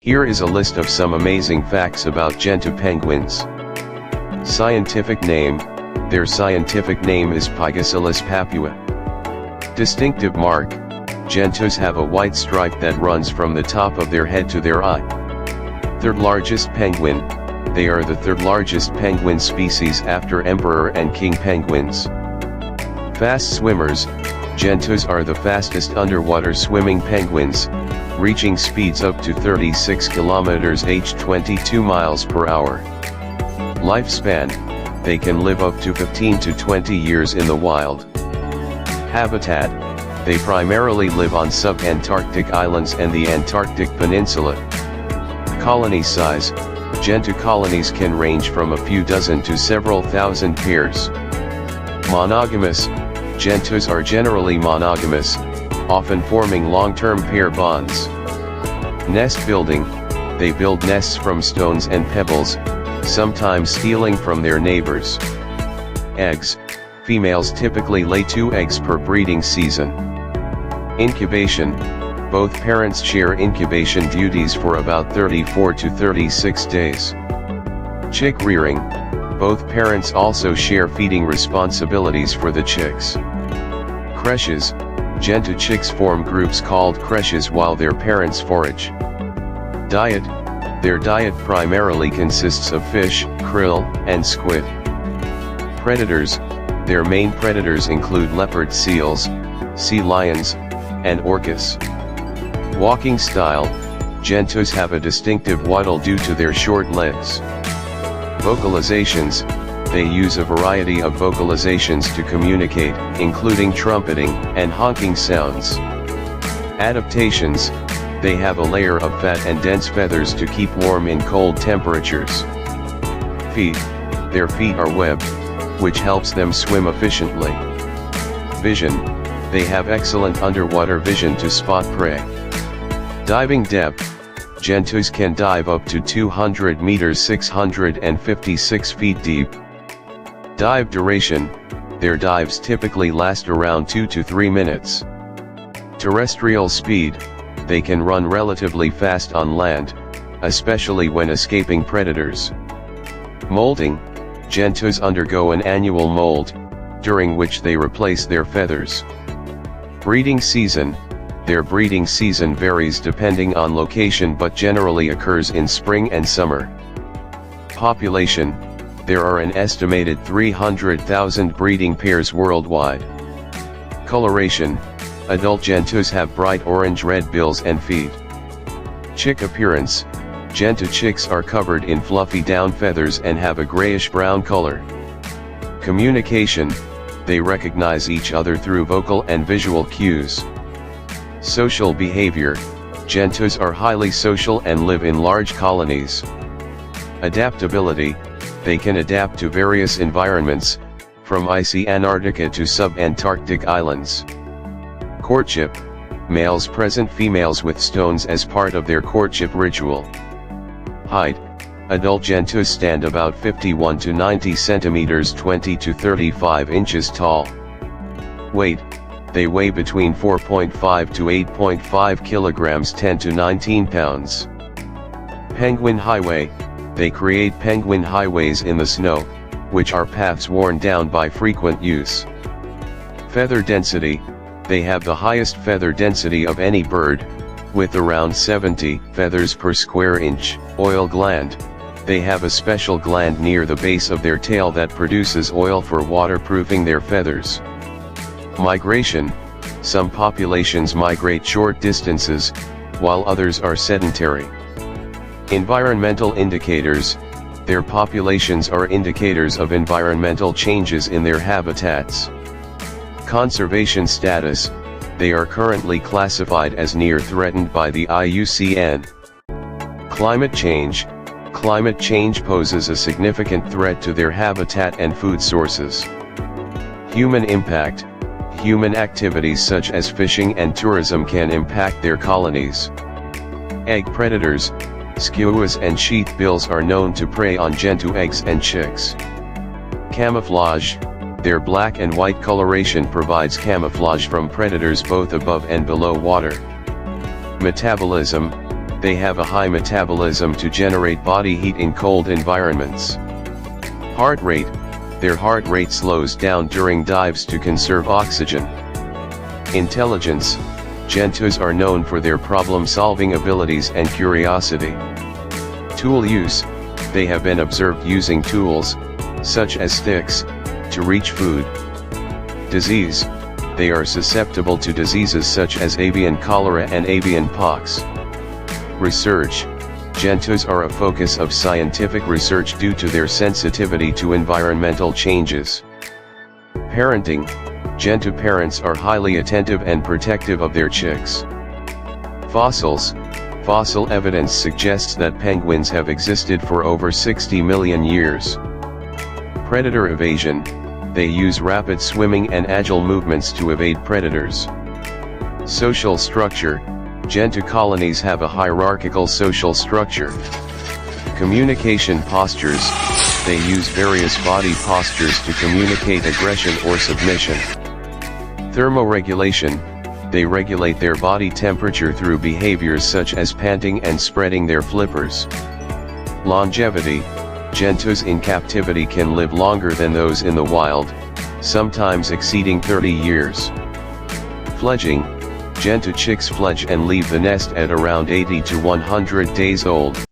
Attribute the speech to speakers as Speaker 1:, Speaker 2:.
Speaker 1: Here is a list of some amazing facts about Gentoo penguins. Scientific name: their scientific name is Pygoscelis papua. Distinctive mark: Gentoos have a white stripe that runs from the top of their head to their eye. Third largest penguin: they are the third largest penguin species after emperor and king penguins. Fast swimmers: Gentoos are the fastest underwater swimming penguins, reaching speeds up to 36 km/h 22 miles per hour. Lifespan: they can live up to 15 to 20 years in the wild. Habitat: they primarily live on sub-Antarctic islands and the Antarctic Peninsula. Colony size: Gentoo colonies can range from a few dozen to several thousand pairs. Monogamous: Gentoos are generally monogamous, often forming long-term pair bonds. Nest building: they build nests from stones and pebbles, sometimes stealing from their neighbors. Eggs: females typically lay 2 eggs per breeding season. Incubation: both parents share incubation duties for about 34 to 36 days. Chick rearing: both parents also share feeding responsibilities for the chicks. Creches: Gentoo chicks form groups called creches while their parents forage. Diet: their diet primarily consists of fish, krill, and squid. Predators: their main predators include leopard seals, sea lions, and orcas. Walking style: Gentoos have a distinctive waddle due to their short legs. Vocalizations: they use a variety of vocalizations to communicate, including trumpeting and honking sounds. Adaptations: they have a layer of fat and dense feathers to keep warm in cold temperatures. Feet: their feet are webbed, which helps them swim efficiently. Vision: they have excellent underwater vision to spot prey. Diving depth: Gentoos can dive up to 200 meters 656 feet deep. Dive duration: their dives typically last around 2 to 3 minutes. Terrestrial speed: they can run relatively fast on land, especially when escaping predators. Molting: Gentoos undergo an annual molt, during which they replace their feathers. Breeding season: their breeding season varies depending on location but generally occurs in spring and summer. Population: there are an estimated 300,000 breeding pairs worldwide. Coloration: adult Gentoos have bright orange-red bills and feet. Chick appearance: Gentoo chicks are covered in fluffy down feathers and have a grayish-brown color. Communication: they recognize each other through vocal and visual cues. Social behavior: Gentoos are highly social and live in large colonies. Adaptability: they can adapt to various environments, from icy Antarctica to sub-Antarctic islands. Courtship: males present females with stones as part of their courtship ritual. Height: adult Gentoos stand about 51 to 90 centimeters 20 to 35 inches tall. Weight: they weigh between 4.5 to 8.5 kilograms 10 to 19 pounds. Penguin highway: they create penguin highways in the snow, which are paths worn down by frequent use. Feather density: they have the highest feather density of any bird, with around 70 feathers per square inch. Oil gland: they have a special gland near the base of their tail that produces oil for waterproofing their feathers. Migration: some populations migrate short distances, while others are sedentary. Environmental indicators: their populations are indicators of environmental changes in their habitats. Conservation status: they are currently classified as near threatened by the IUCN. Climate change: climate change poses a significant threat to their habitat and food sources. Human impact: human activities such as fishing and tourism can impact their colonies. Egg predators: skuas and sheathbills are known to prey on Gentoo eggs and chicks. Camouflage: their black and white coloration provides camouflage from predators both above and below water. Metabolism: they have a high metabolism to generate body heat in cold environments. Heart rate, their heart rate slows down during dives to conserve oxygen. Intelligence, Gentoos are known for their problem-solving abilities and curiosity. Tool use, they have been observed using tools, such as sticks, to reach food. Disease, they are susceptible to diseases such as avian cholera and avian pox. Research, Gentoos are a focus of scientific research due to their sensitivity to environmental changes. Parenting, Gentoo parents are highly attentive and protective of their chicks. Fossils, fossil evidence suggests that penguins have existed for over 60 million years. Predator evasion, they use rapid swimming and agile movements to evade predators. Social structure, Gentoo colonies have a hierarchical social structure. Communication postures, they use various body postures to communicate aggression or submission. Thermoregulation, they regulate their body temperature through behaviors such as panting and spreading their flippers. Longevity, Gentoos in captivity can live longer than those in the wild, sometimes exceeding 30 years. Fledging, Gentoo chicks fledge and leave the nest at around 80 to 100 days old.